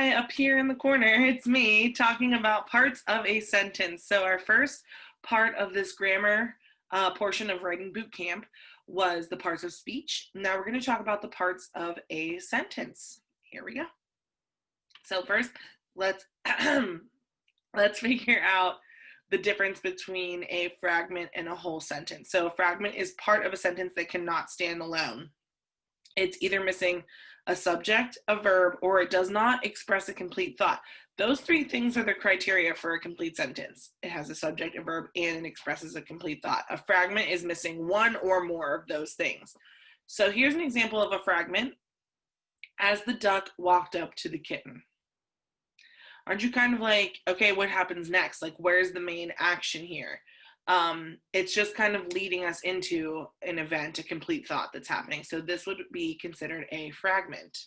Hi, up here in the corner, it's me talking about parts of a sentence. So our first part of this grammar portion of writing boot camp was the parts of speech. Now we're going to talk about the parts of a sentence. Here we go. So first, let's let's figure out the difference between a fragment and a whole sentence. So a fragment is part of a sentence that cannot stand alone. It's either missing a subject, a verb, or it does not express a complete thought. Those three things are the criteria for a complete sentence. It has a subject, a verb, and it expresses a complete thought. A fragment is missing one or more of those things. So here's an example of a fragment. As the duck walked up to the kitten. Aren't you kind of like, okay, what happens next? Like, where's the main action here? It's just kind of leading us into an event, a complete thought that's happening. So this would be considered a fragment.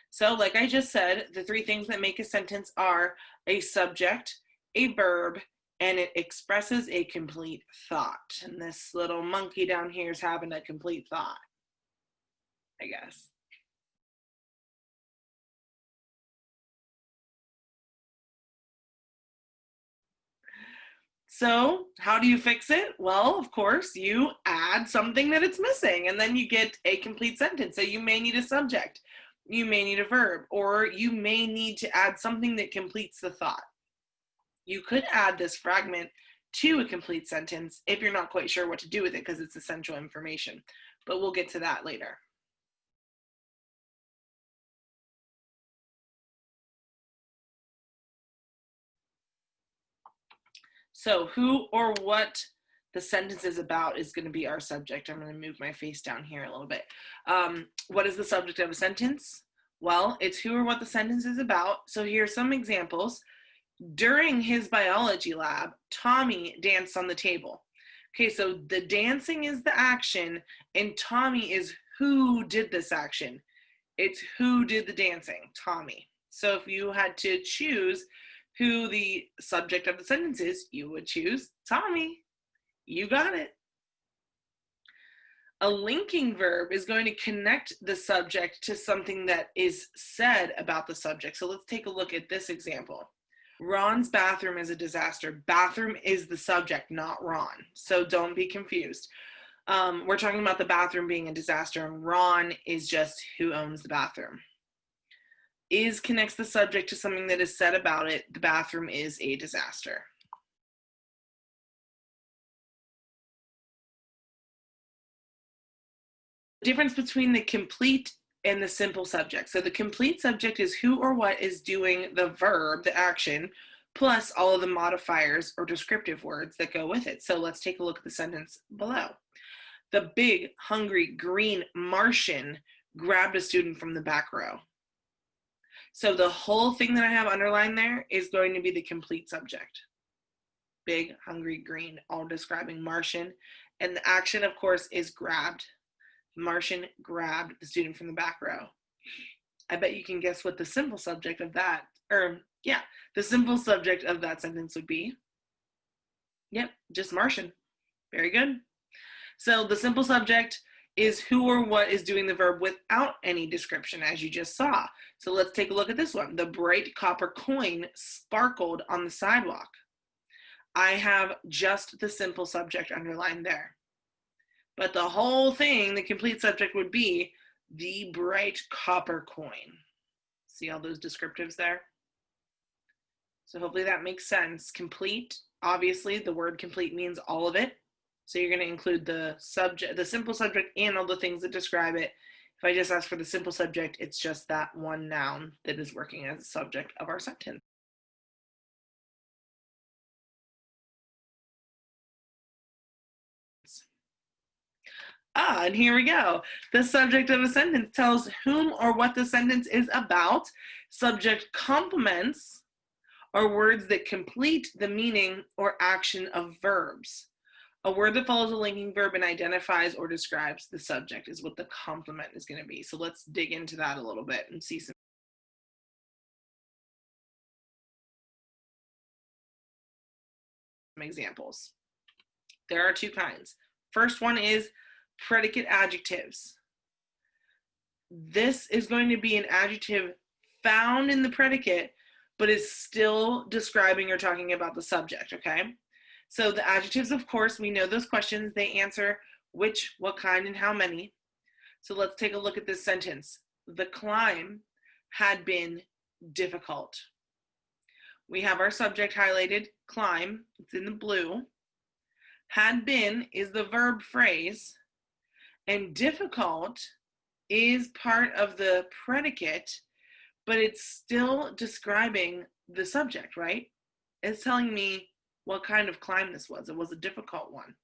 So like I just said, the three things that make a sentence are a subject, a verb, and it expresses a complete thought. And this little monkey down here is having a complete thought, I guess. So how do you fix it? Well, of course, you add something that it's missing, and then you get a complete sentence. So you may need a subject, you may need a verb, or you may need to add something that completes the thought. You could add this fragment to a complete sentence if you're not quite sure what to do with it because it's essential information, but we'll get to that later. So who or what the sentence is about is going to be our subject. I'm going to move my face down here a little bit. What is the subject of a sentence? Well, it's who or what the sentence is about. So here's some examples. During his biology lab, Tommy danced on the table. Okay, so the dancing is the action, and Tommy is who did this action. It's who did the dancing, Tommy. So if you had to choose who the subject of the sentence is, you would choose Tommy. You got it. A linking verb is going to connect the subject to something that is said about the subject. So let's take a look at this example. Ron's bathroom is a disaster. Bathroom is the subject, not Ron. So don't be confused. We're talking about the bathroom being a disaster, and Ron is just who owns the bathroom. Is connects the subject to something that is said about it. The bathroom is a disaster. The difference between the complete and the simple subject. So the complete subject is who or what is doing the verb, the action, plus all of the modifiers or descriptive words that go with it. So let's take a look at the sentence below. The big, hungry, green Martian grabbed a student from the back row. So the whole thing that I have underlined there is going to be the complete subject. Big, hungry, green, all describing Martian. And the action, of course, is grabbed. Martian grabbed the student from the back row. I bet you can guess what the simple subject of that, the simple subject of that sentence would be. Yep, just Martian. Very good. So the simple subject is who or what is doing the verb without any description, as you just saw. So let's take a look at this one. The bright copper coin sparkled on the sidewalk. I have just the simple subject underlined there. But the whole thing, the complete subject would be the bright copper coin. See all those descriptives there? So hopefully that makes sense. Complete, obviously the word complete means all of it. So you're going to include the subject, the simple subject, and all the things that describe it. If I just ask for the simple subject, it's just that one noun that is working as a subject of our sentence. And here we go. The subject of a sentence tells whom or what the sentence is about. Subject complements are words that complete the meaning or action of verbs. A word that follows a linking verb and identifies or describes the subject is what the complement is going to be. So let's dig into that a little bit and see some examples. There are two kinds. First one is predicate adjectives. This is going to be an adjective found in the predicate, but is still describing or talking about the subject, okay? So the adjectives, of course, we know those questions. They answer which, what kind, and how many. So let's take a look at this sentence. The climb had been difficult. We have our subject highlighted, climb, it's in the blue. Had been is the verb phrase, and difficult is part of the predicate, but it's still describing the subject, right? It's telling me what kind of climb this was. It was a difficult one.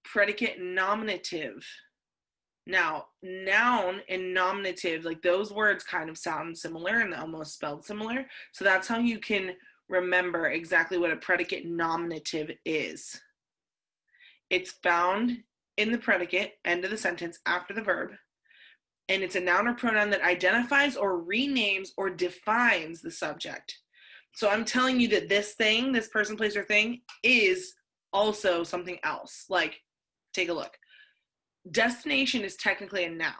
Predicate nominative. Now, noun and nominative, like those words kind of sound similar and almost spelled similar. So that's how you can remember exactly what a predicate nominative is. It's found in the predicate, end of the sentence, after the verb, and it's a noun or pronoun that identifies or renames or defines the subject. So I'm telling you that this thing, this person, place, or thing, is also something else. Like, take a look. Destination is technically a noun.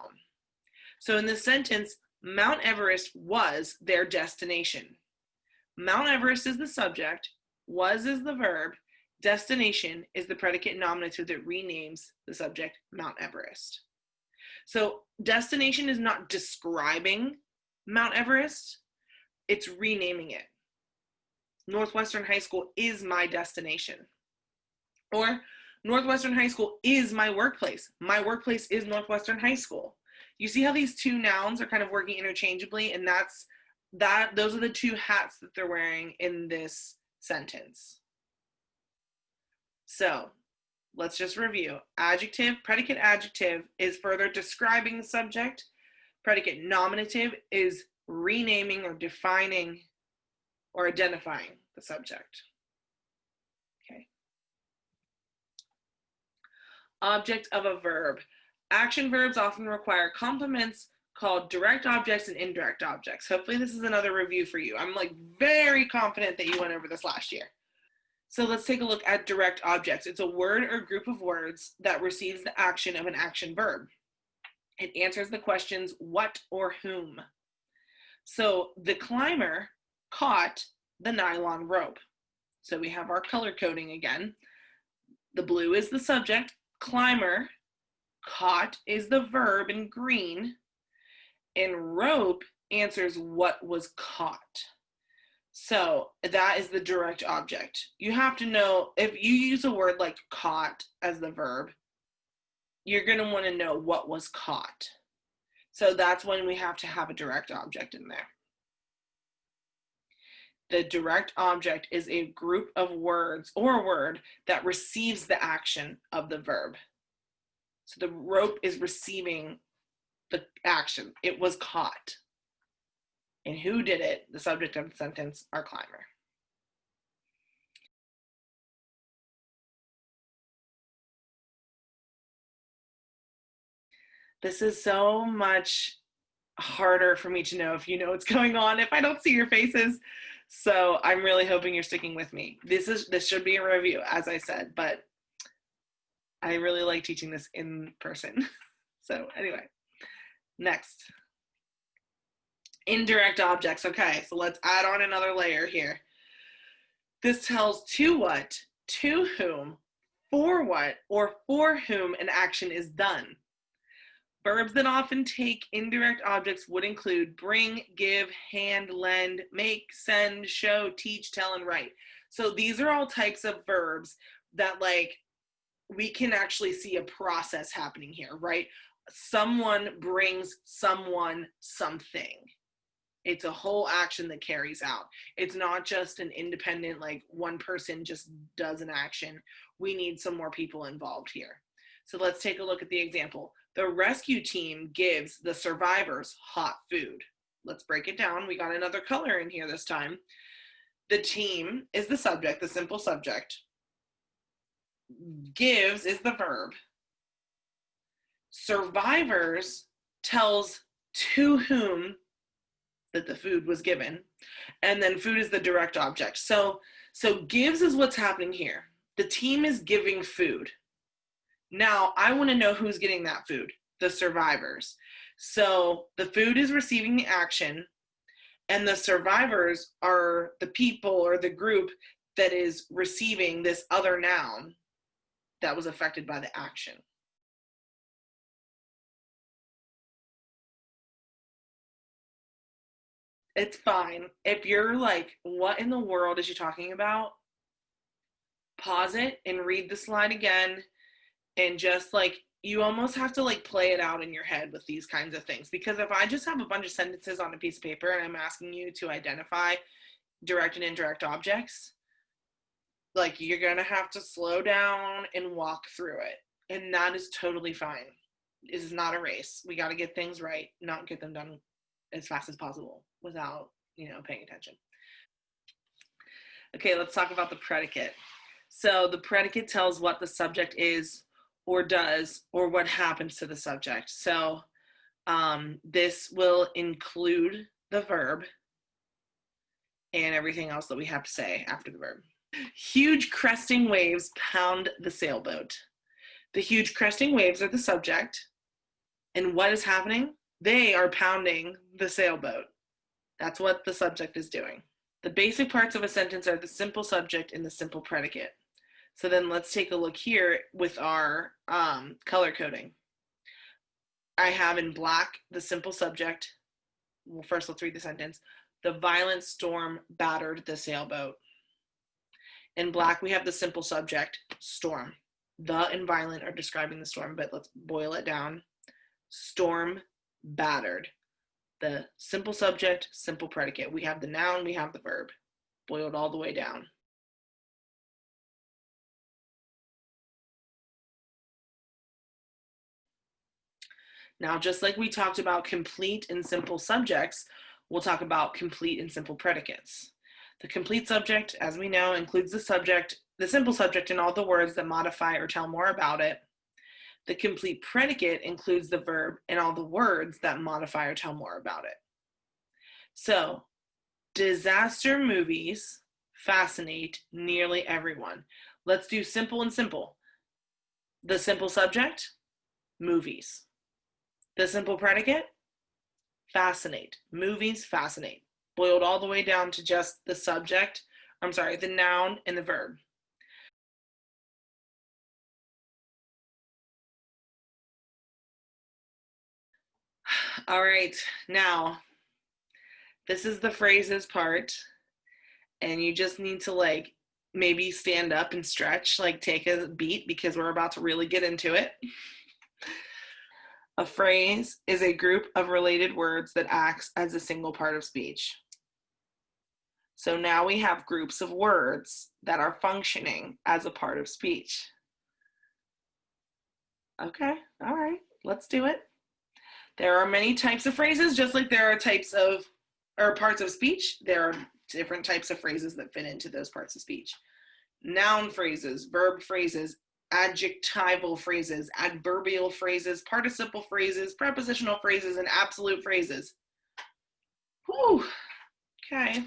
So in this sentence, Mount Everest was their destination. Mount Everest is the subject, was is the verb, destination is the predicate nominative that renames the subject, Mount Everest. So destination is not describing Mount Everest, it's renaming it. Northwestern High School is my destination. Or Northwestern High School is my workplace. My workplace is Northwestern High School. You see how these two nouns are kind of working interchangeably, and those are the two hats that they're wearing in this sentence. So let's just review. Adjective, predicate adjective is further describing the subject. Predicate nominative is renaming or defining or identifying the subject. Okay. Object of a verb. Action verbs often require complements called direct objects and indirect objects. Hopefully this is another review for you. I'm like very confident that you went over this last year. So let's take a look at direct objects. It's a word or group of words that receives the action of an action verb. It answers the questions what or whom. So the climber caught the nylon rope. So we have our color coding again. The blue is the subject, climber, caught is the verb in green, and rope answers what was caught. So that is the direct object. You have to know, if you use a word like caught as the verb, you're going to want to know what was caught. So that's when we have to have a direct object in there. The direct object is a group of words or a word that receives the action of the verb. So the rope is receiving the action. It was caught. And who did it? The subject of the sentence, our climber. This is so much harder for me to know if you know what's going on if I don't see your faces. So I'm really hoping you're sticking with me. This should be a review, as I said, but I really like teaching this in person. So anyway, next. Indirect objects. Okay, so let's add on another layer here. This tells to what, to whom, for what, or for whom an action is done. Verbs that often take indirect objects would include bring, give, hand, lend, make, send, show, teach, tell, and write. So these are all types of verbs that like we can actually see a process happening here, right? Someone brings someone something. It's a whole action that carries out. It's not just an independent, like one person just does an action. We need some more people involved here. So let's take a look at the example. The rescue team gives the survivors hot food. Let's break it down. We got another color in here this time. The team is the subject, the simple subject. Gives is the verb. Survivors tells to whom that the food was given. And then food is the direct object. So gives is what's happening here. The team is giving food. Now, I want to know who's getting that food, the survivors. So the food is receiving the action, and the survivors are the people or the group that is receiving this other noun that was affected by the action. It's fine. If you're like, what in the world is she talking about? Pause it and read the slide again, and just like, you almost have to like play it out in your head with these kinds of things, because if I just have a bunch of sentences on a piece of paper and I'm asking you to identify direct and indirect objects, like, you're gonna have to slow down and walk through it, and that is totally fine. This is not a race. We got to get things right, not get them done as fast as possible without paying attention. Okay, let's talk about the predicate. So the predicate tells what the subject is or does, or what happens to the subject. So this will include the verb and everything else that we have to say after the verb. Huge cresting waves pound the sailboat. The huge cresting waves are the subject. And what is happening? They are pounding the sailboat. That's what the subject is doing. The basic parts of a sentence are the simple subject and the simple predicate. So then let's take a look here with our color coding. I have in black the simple subject. Well, first let's read the sentence. The violent storm battered the sailboat. In black, we have the simple subject, storm. The and violent are describing the storm, but let's boil it down. Storm battered. The simple subject, simple predicate. We have the noun, we have the verb, boiled all the way down. Now, just like we talked about complete and simple subjects, we'll talk about complete and simple predicates. The complete subject, as we know, includes the subject, the simple subject, and all the words that modify or tell more about it. The complete predicate includes the verb and all the words that modify or tell more about it. So, disaster movies fascinate nearly everyone. Let's do simple and simple. The simple subject, movies. The simple predicate, fascinate. Movies fascinate. Boiled all the way down to just the subject, the noun and the verb. All right, now, this is the phrases part, and you just need to like maybe stand up and stretch, like take a beat, because we're about to really get into it. A phrase is a group of related words that acts as a single part of speech. So now we have groups of words that are functioning as a part of speech. Okay, all right, let's do it. There are many types of phrases, just like there are types of, or parts of speech. There are different types of phrases that fit into those parts of speech. Noun phrases, verb phrases, adjectival phrases, adverbial phrases, participle phrases, prepositional phrases, and absolute phrases. Whew. Okay,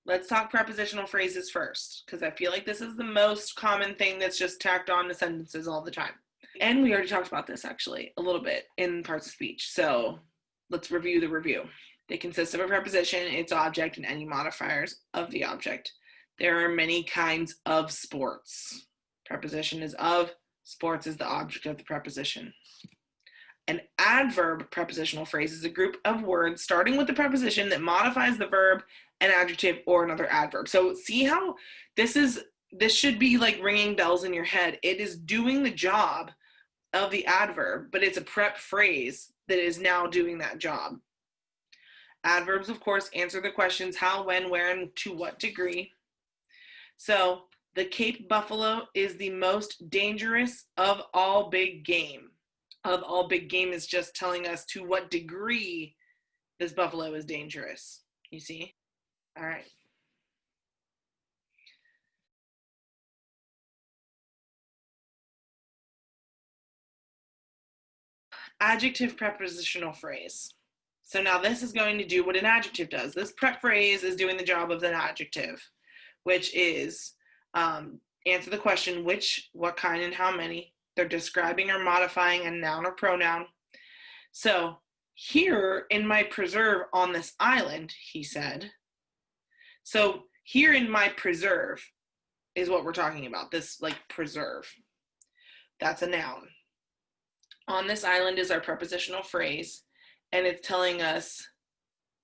let's talk prepositional phrases first, because I feel like this is the most common thing that's just tacked on to sentences all the time. And we already talked about this actually a little bit in parts of speech. So let's review the review. They consist of a preposition, its object, and any modifiers of the object. There are many kinds of sports. Preposition is of, sports is the object of the preposition. An adverb prepositional phrase is a group of words starting with the preposition that modifies the verb, an adjective, or another adverb. So see how this should be like ringing bells in your head. It is doing the job of the adverb, but it's a prep phrase that is now doing that job. Adverbs, of course, answer the questions how, when, where, and to what degree. So the Cape buffalo is the most dangerous of all big game. Of all big game is just telling us to what degree this buffalo is dangerous. You see? All right. Adjective prepositional phrase. So now this is going to do what an adjective does. This prep phrase is doing the job of an adjective, which is answer the question which, what kind, and how many. They're describing or modifying a noun or pronoun. So here in my preserve on this island, he said. So here in my preserve is what we're talking about, this like preserve. That's a noun. On this island is our prepositional phrase, and it's telling us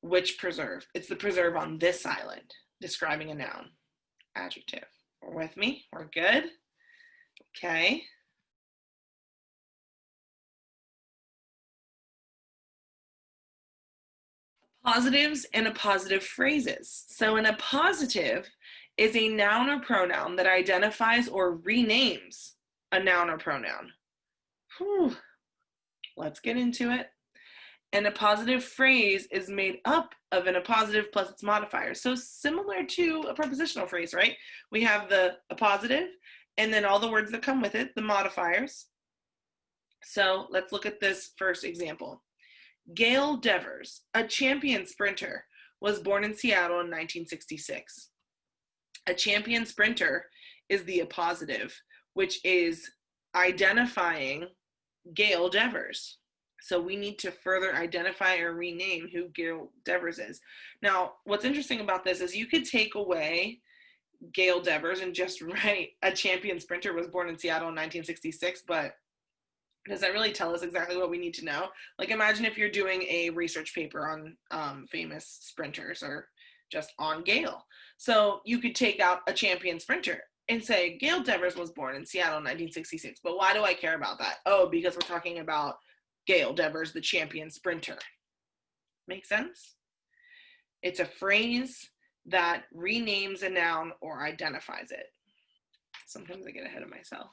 which preserve. It's the preserve on this island, describing a noun. Adjective. We're with me? We're good? Okay. Positives and appositive phrases. So an appositive is a noun or pronoun that identifies or renames a noun or pronoun. Whew. Let's get into it. An appositive phrase is made up of an appositive plus its modifier. So similar to a prepositional phrase, right? We have the appositive and then all the words that come with it, the modifiers. So let's look at this first example. Gail Devers, a champion sprinter, was born in Seattle in 1966. A champion sprinter is the appositive, which is identifying Gail Devers. So we need to further identify or rename who Gail Devers is. Now, what's interesting about this is you could take away Gail Devers and just write a champion sprinter was born in Seattle in 1966, but does that really tell us exactly what we need to know? Like imagine if you're doing a research paper on famous sprinters or just on Gail. So you could take out a champion sprinter and say Gail Devers was born in Seattle in 1966. But why do I care about that? Oh, because we're talking about Gail Devers, the champion sprinter. Make sense? It's a phrase that renames a noun or identifies it. Sometimes I get ahead of myself.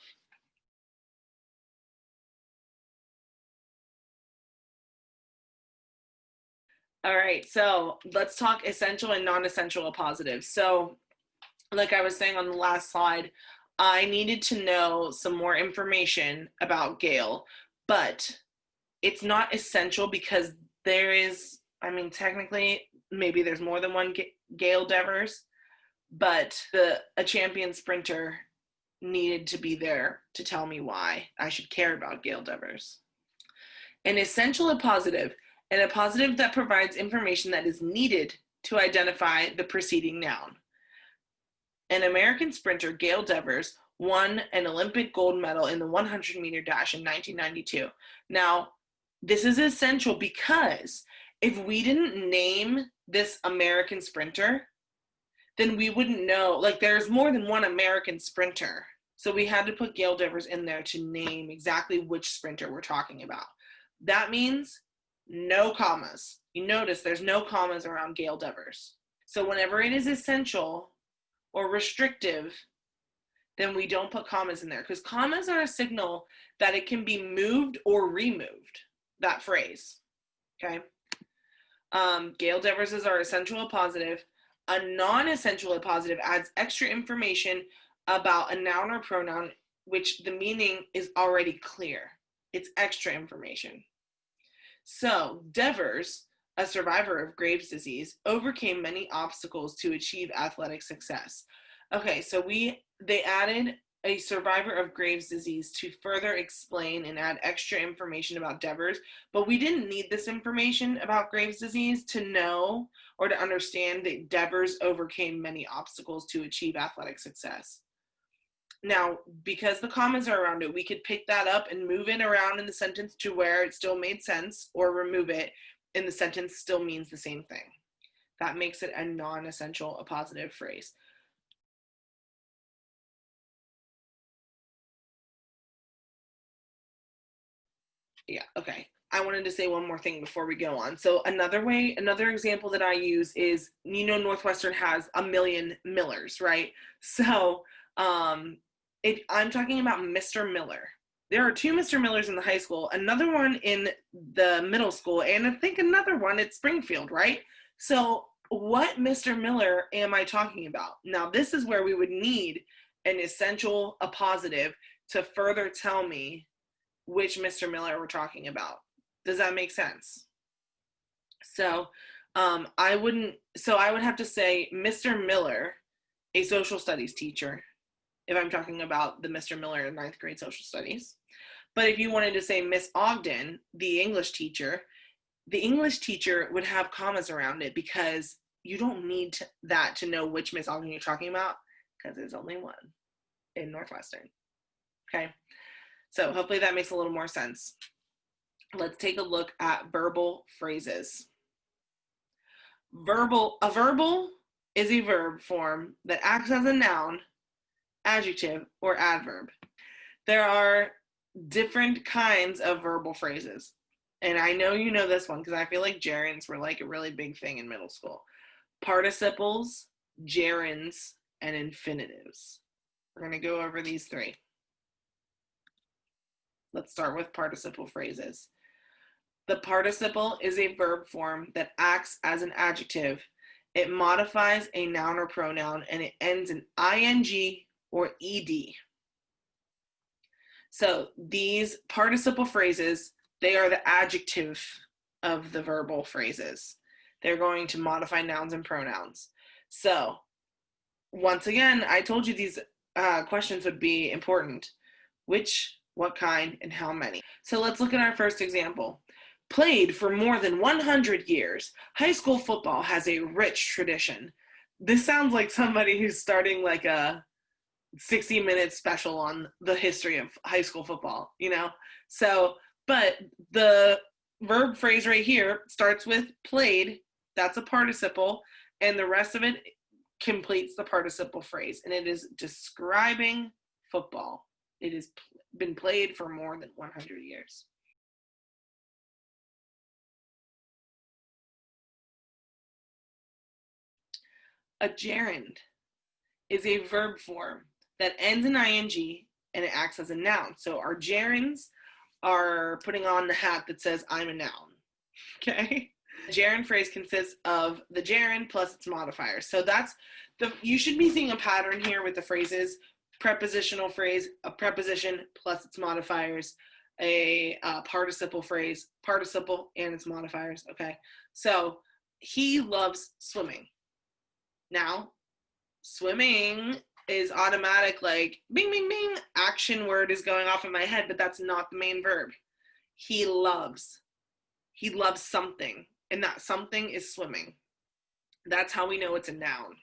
All right, so let's talk essential and non-essential appositives. So like I was saying on the last slide, I needed to know some more information about Gail, but it's not essential because there is, I mean, technically, maybe there's more than one Gail Devers, but a champion sprinter needed to be there to tell me why I should care about Gail Devers. An essential appositive, an appositive that provides information that is needed to identify the preceding noun. An American sprinter, Gail Devers, won an Olympic gold medal in the 100-meter dash in 1992. Now, this is essential because if we didn't name this American sprinter, then we wouldn't know, like there's more than one American sprinter. So we had to put Gail Devers in there to name exactly which sprinter we're talking about. That means no commas. You notice there's no commas around Gail Devers. So whenever it is essential or restrictive, then we don't put commas in there because commas are a signal that it can be moved or removed, that phrase, okay? Gail Devers is our essential appositive. A non-essential appositive adds extra information about a noun or pronoun, which the meaning is already clear. It's extra information. So Devers, a survivor of Graves' disease, overcame many obstacles to achieve athletic success. Okay, so they added a survivor of Graves' disease to further explain and add extra information about Devers, but we didn't need this information about Graves' disease to know or to understand that Devers overcame many obstacles to achieve athletic success. Now, because the commas are around it, we could pick that up and move it around in the sentence to where it still made sense, or remove it and the sentence still means the same thing. That makes it a non-essential appositive phrase. Yeah, okay. I wanted to say one more thing before we go on. So another example that I use is, Northwestern has a million Millers, right? So I'm talking about Mr. Miller. There are two Mr. Millers in the high school, another one in the middle school, and I think another one at Springfield, right? So what Mr. Miller am I talking about? Now, this is where we would need an essential appositive to further tell me which Mr. Miller we're talking about. Does that make sense? So I would have to say Mr. Miller, a social studies teacher. if I'm talking about the Mr. Miller in ninth grade social studies. But if you wanted to say Miss Ogden, the English teacher would have commas around it because you don't need that to know which Miss Ogden you're talking about because there's only one in Northwestern. Okay, so hopefully that makes a little more sense. Let's take a look at verbal phrases. A verbal is a verb form that acts as a noun, adjective, or adverb. There are different kinds of verbal phrases. And I know you know this one because I feel like gerunds were like a really big thing in middle school. Participles, gerunds, and infinitives. We're going to go over these three. Let's start with participle phrases. The participle is a verb form that acts as an adjective. It modifies a noun or pronoun and it ends in ing or ed. So these participle phrases, they are the adjective of the verbal phrases. They're going to modify nouns and pronouns. So once again, I told you these questions would be important. Which, what kind, and how many? So let's look at our first example. Played for more than 100 years, high school football has a rich tradition. This sounds like somebody who's starting like a 60-minute special on the history of high school football, you know? So, but the verb phrase right here starts with played, that's a participle, and the rest of it completes the participle phrase, and it is describing football. It has been played for more than 100 years. A gerund is a verb form that ends in ing and it acts as a noun. So our gerunds are putting on the hat that says I'm a noun. Okay? The gerund phrase consists of the gerund plus its modifiers. So you should be seeing a pattern here with the phrases: prepositional phrase, a preposition plus its modifiers, a participle phrase, participle and its modifiers. Okay? So he loves swimming. Now, swimming is automatic, like bing, bing, bing, action word is going off in my head, but that's not the main verb. He loves something, and that something is swimming. That's how we know it's a noun.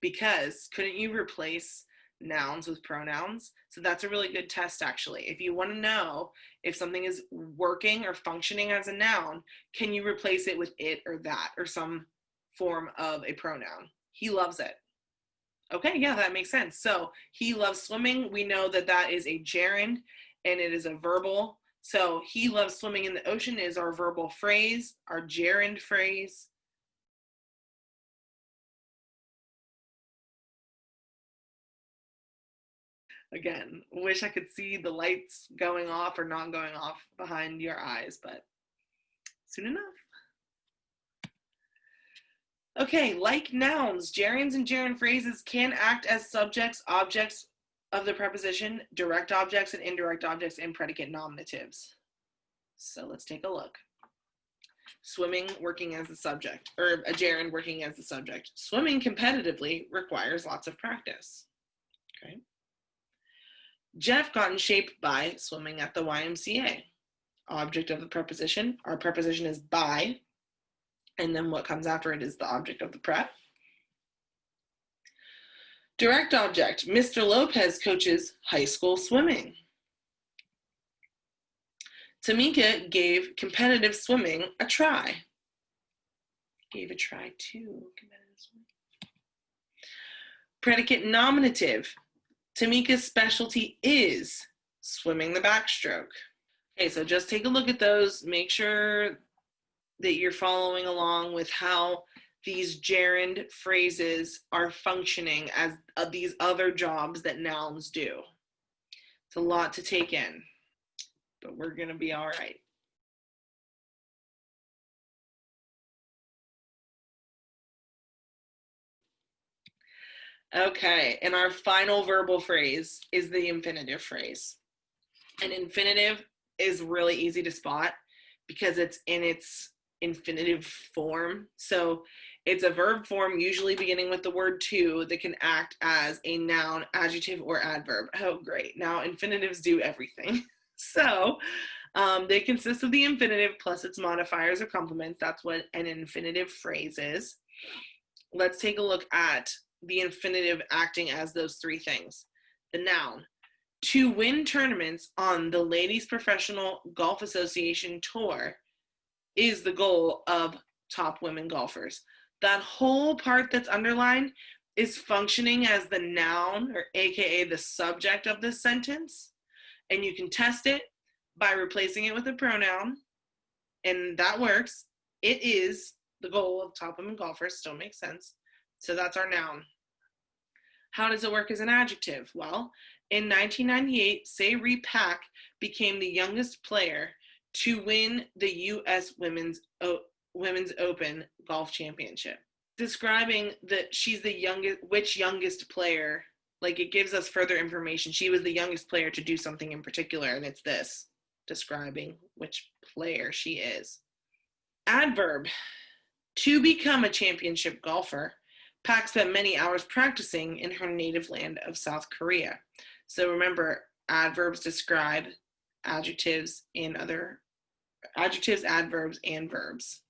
Because couldn't you replace nouns with pronouns? So that's a really good test, actually. If you want to know if something is working or functioning as a noun, can you replace it with it or that or some form of a pronoun? He loves it. Okay, yeah, that makes sense. So he loves swimming. We know that that is a gerund and it is a verbal. So he loves swimming in the ocean is our verbal phrase, our gerund phrase. Again, wish I could see the lights going off or not going off behind your eyes, but soon enough. Okay, like nouns, gerunds and gerund phrases can act as subjects, objects of the preposition, direct objects and indirect objects, and predicate nominatives. So let's take a look. Swimming working as the subject, or a gerund working as the subject. Swimming competitively requires lots of practice. Okay. Jeff got in shape by swimming at the YMCA. Object of the preposition. Our preposition is by, and then what comes after it is the object of the prep. Direct object. Mr. Lopez coaches high school swimming. Tamika gave competitive swimming a try. Gave a try to competitive swimming. Predicate nominative. Tamika's specialty is swimming the backstroke. Okay, so just take a look at those. Make sure that you're following along with how these gerund phrases are functioning as these other jobs that nouns do. It's a lot to take in, but we're going to be all right. Okay, and our final verbal phrase is the infinitive phrase. An infinitive is really easy to spot because it's in its infinitive form. So it's a verb form, usually beginning with the word to, that can act as a noun, adjective, or adverb. Oh, great. Now infinitives do everything. So they consist of the infinitive plus its modifiers or complements. That's what an infinitive phrase is. Let's take a look at the infinitive acting as those three things. The noun. To win tournaments on the Ladies Professional Golf Association Tour is the goal of top women golfers. That whole part that's underlined is functioning as the noun, or AKA the subject of this sentence. And you can test it by replacing it with a pronoun, and that works. It is the goal of top women golfers, still makes sense. So that's our noun. How does it work as an adjective? Well, in 1998, Sae-Ri Pak became the youngest player to win the U.S. Women's Open Golf Championship. Describing that she's the youngest player, like it gives us further information. She was the youngest player to do something in particular, and it's this, describing which player she is. Adverb. To become a championship golfer, Pak spent many hours practicing in her native land of South Korea. So remember, adverbs describe adjectives, adverbs, and verbs.